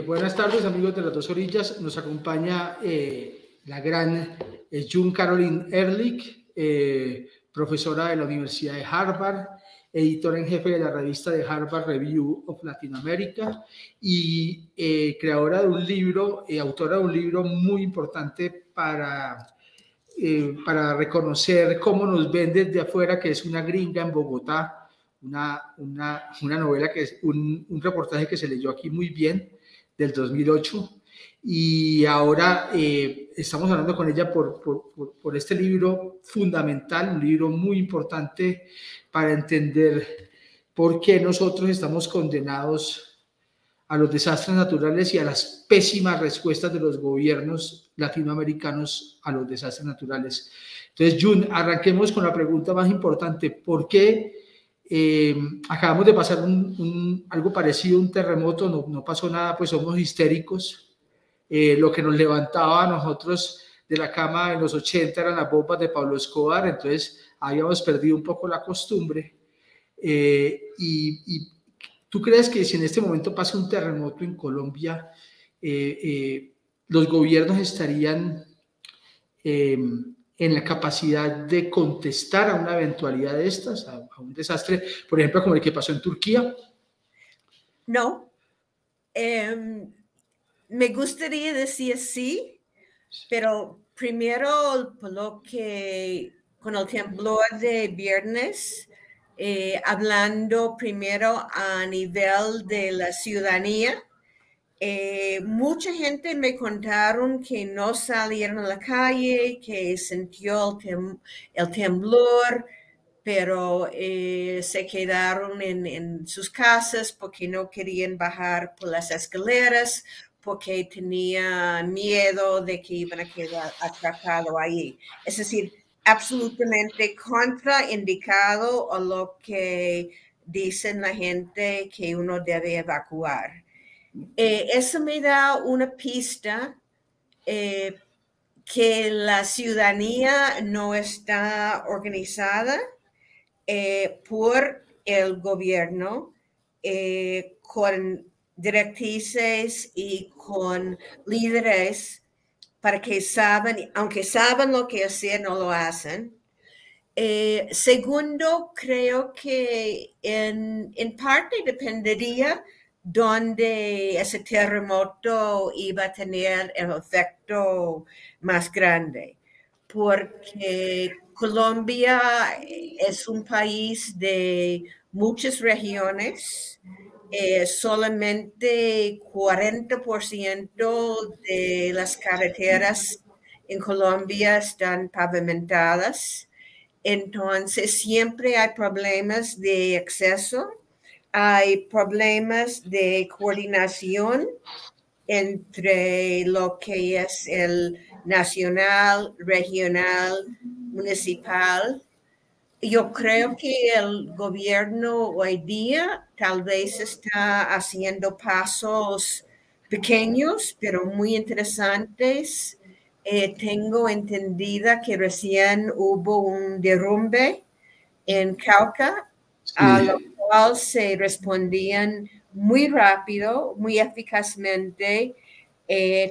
Buenas tardes, amigos de las dos orillas. Nos acompaña la gran June Caroline Ehrlich, profesora de la Universidad de Harvard, editora en jefe de la revista de Harvard Review of Latin America y creadora de un libro, autora de un libro muy importante para reconocer cómo nos ven desde afuera, que es Una gringa en Bogotá, una novela que es un reportaje que se leyó aquí muy bien, del 2008, y ahora estamos hablando con ella por este libro fundamental, un libro muy importante para entender por qué nosotros estamos condenados a los desastres naturales y a las pésimas respuestas de los gobiernos latinoamericanos a los desastres naturales. Entonces, June, arranquemos con la pregunta más importante. ¿Por qué acabamos de pasar algo parecido, un terremoto? No pasó nada, pues somos histéricos. Lo que nos levantaba a nosotros de la cama en los 80 eran las bombas de Pablo Escobar, entonces habíamos perdido un poco la costumbre. ¿Tú crees que si en este momento pasa un terremoto en Colombia, los gobiernos estarían en la capacidad de contestar a una eventualidad de estas, a un desastre, por ejemplo, como el que pasó en Turquía? No. Me gustaría decir sí, pero primero, por lo que con el temblor de viernes, hablando primero a nivel de la ciudadanía, mucha gente me contaron que no salieron a la calle, que sintió el temblor, pero se quedaron en sus casas porque no querían bajar por las escaleras, porque tenían miedo de que iban a quedar atrapados ahí. Es decir, absolutamente contraindicado a lo que dicen la gente que uno debe evacuar. Eso me da una pista que la ciudadanía no está organizada por el gobierno con directrices y con líderes para que saben, aunque saben lo que hacer, no lo hacen. Segundo, creo que en parte dependería donde ese terremoto iba a tener el efecto más grande, porque Colombia es un país de muchas regiones. Solamente 40% de las carreteras en Colombia están pavimentadas. Entonces, siempre hay problemas de acceso, hay problemas de coordinación entre lo que es el nacional, regional, municipal. Yo creo que el gobierno hoy día tal vez está haciendo pasos pequeños, pero muy interesantes. Tengo entendida que recién hubo un derrumbe en Cauca, sí, a lo cual se respondían muy rápido, muy eficazmente,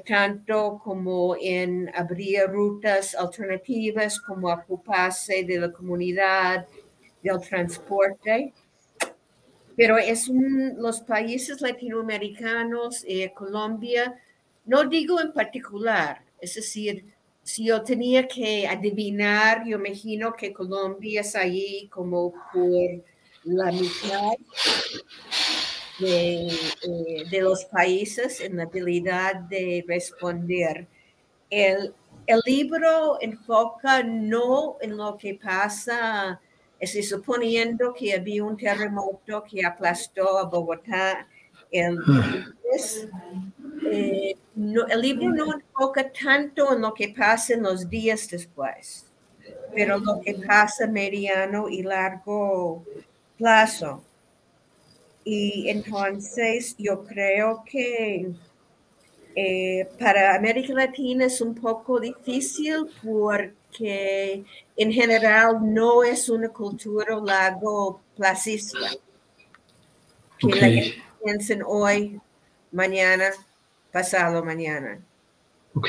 tanto como en abrir rutas alternativas, como ocuparse de la comunidad, del transporte. Pero los países latinoamericanos, Colombia, no digo en particular, es decir, si yo tenía que adivinar, yo imagino que Colombia es ahí como por la mitad de los países en la habilidad de responder. El libro enfoca no en lo que pasa, suponiendo que había un terremoto que aplastó a Bogotá el lunes. El libro no enfoca tanto en lo que pasa en los días después, pero lo que pasa a mediano y largo plazo. Y entonces yo creo que para América Latina es un poco difícil porque en general no es una cultura largoplacista. Que la gente piensa hoy mañana, pasado mañana. Ok.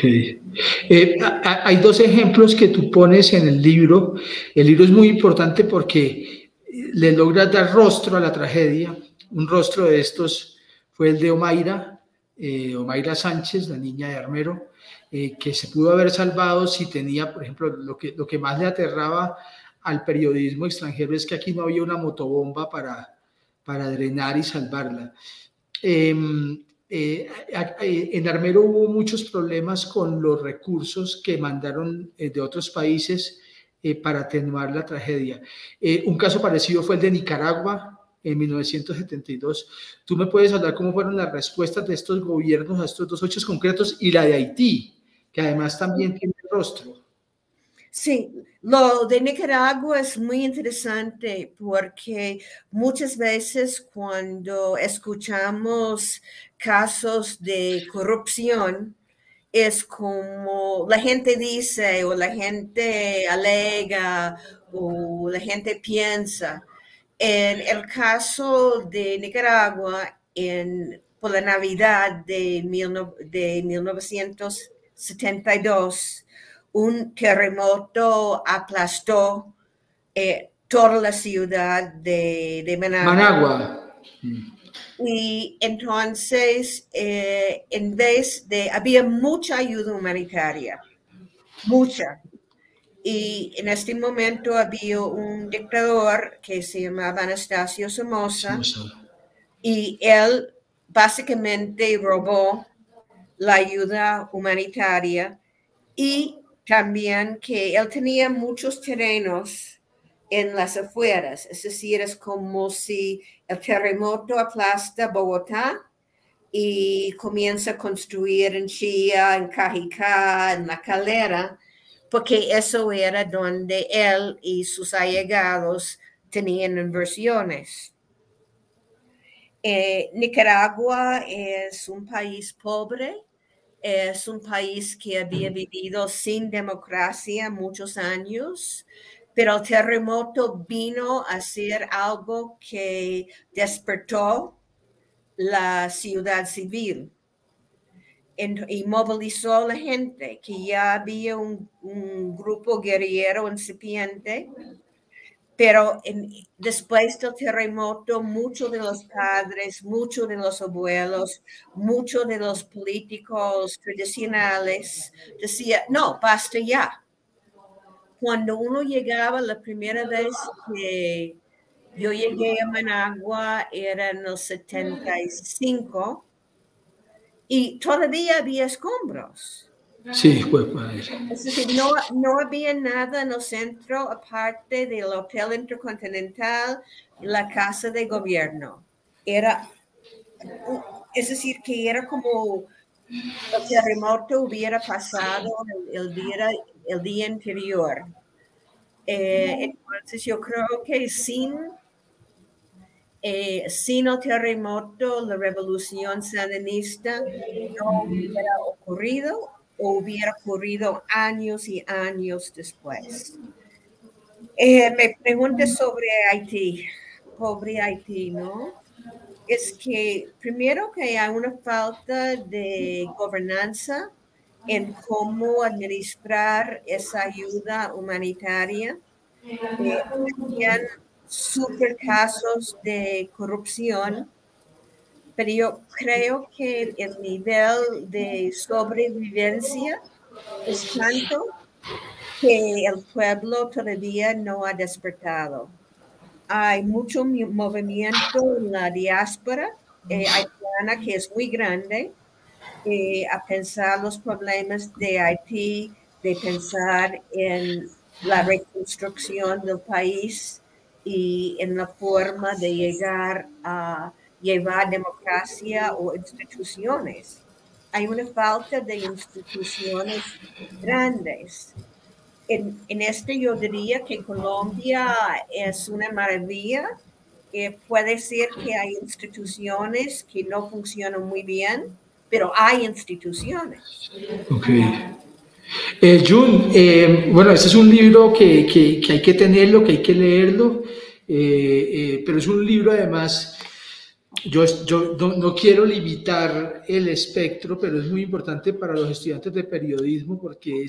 Hay dos ejemplos que tú pones en el libro. El libro es muy importante porque le logras dar rostro a la tragedia. Un rostro de estos fue el de Omaira, Omaira Sánchez, la niña de Armero, que se pudo haber salvado si tenía, por ejemplo, lo que más le aterraba al periodismo extranjero es que aquí no había una motobomba para drenar y salvarla. En Armero hubo muchos problemas con los recursos que mandaron de otros países para atenuar la tragedia. Un caso parecido fue el de Nicaragua en 1972. ¿Tú me puedes hablar cómo fueron las respuestas de estos gobiernos a estos dos hechos concretos y la de Haití, que además también tiene rostro? Sí, lo de Nicaragua es muy interesante porque muchas veces cuando escuchamos casos de corrupción, es como la gente dice o la gente alega o la gente piensa. En el caso de Nicaragua, por la Navidad de 1972, un terremoto aplastó toda la ciudad de Managua. Y entonces, en vez de, había mucha ayuda humanitaria, mucha. Y en este momento había un dictador que se llamaba Anastasio Somoza, y él básicamente robó la ayuda humanitaria y también que él tenía muchos terrenos en las afueras, es decir, es como si el terremoto aplasta Bogotá y comienza a construir en Chía, en Cajicá, en La Calera, porque eso era donde él y sus allegados tenían inversiones. Nicaragua es un país pobre, es un país que había vivido sin democracia muchos años, pero el terremoto vino a ser algo que despertó la ciudad civil y movilizó a la gente, que ya había un grupo guerrillero incipiente, pero después del terremoto, muchos de los padres, muchos de los abuelos, muchos de los políticos tradicionales decían, no, basta ya. Cuando uno llegaba la primera vez que yo llegué a Managua, era en el 75, y todavía había escombros. Sí, pues padre. Es decir, no había nada en el centro aparte del Hotel Intercontinental y la Casa de Gobierno. Es decir, que era como el terremoto hubiera pasado el día anterior. Entonces yo creo que sin el terremoto, la revolución sandinista no hubiera ocurrido o hubiera ocurrido años y años después. Me pregunté sobre Haití, pobre Haití, ¿no? Es que primero que hay una falta de gobernanza en cómo administrar esa ayuda humanitaria. También super casos de corrupción, pero yo creo que el nivel de sobrevivencia es tanto que el pueblo todavía no ha despertado. Hay mucho movimiento en la diáspora haitiana que es muy grande, a pensar los problemas de Haití, de pensar en la reconstrucción del país y en la forma de llegar a llevar democracia o instituciones. Hay una falta de instituciones grandes. En este yo diría que Colombia es una maravilla. Puede ser que hay instituciones que no funcionan muy bien, pero hay instituciones. Ok. Jun, bueno, este es un libro que hay que tenerlo, que hay que leerlo, pero es un libro además yo no quiero limitar el espectro, pero es muy importante para los estudiantes de periodismo porque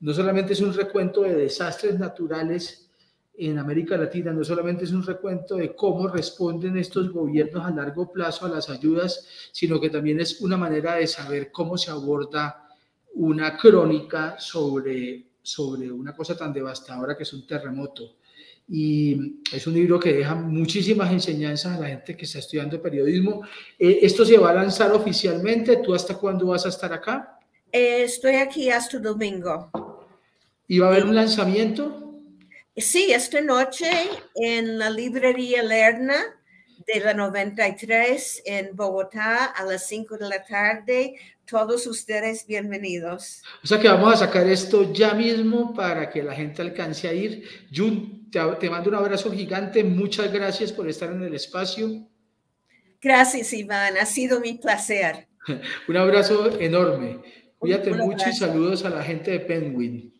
no solamente es un recuento de desastres naturales en América Latina, no solamente es un recuento de cómo responden estos gobiernos a largo plazo a las ayudas, sino que también es una manera de saber cómo se aborda una crónica sobre una cosa tan devastadora que es un terremoto. Y es un libro que deja muchísimas enseñanzas a la gente que está estudiando periodismo. ¿Esto se va a lanzar oficialmente? ¿Tú hasta cuándo vas a estar acá? Estoy aquí hasta domingo. ¿Y va a haber un lanzamiento? Sí, esta noche en la librería Lerna de la 93 en Bogotá a las 5 de la tarde. Todos ustedes bienvenidos. O sea que vamos a sacar esto ya mismo para que la gente alcance a ir. Jun, te mando un abrazo gigante. Muchas gracias por estar en el espacio. Gracias, Iván. Ha sido mi placer. Un abrazo enorme. Cuídate Un mucho y abrazo. saludos a la gente de Penguin.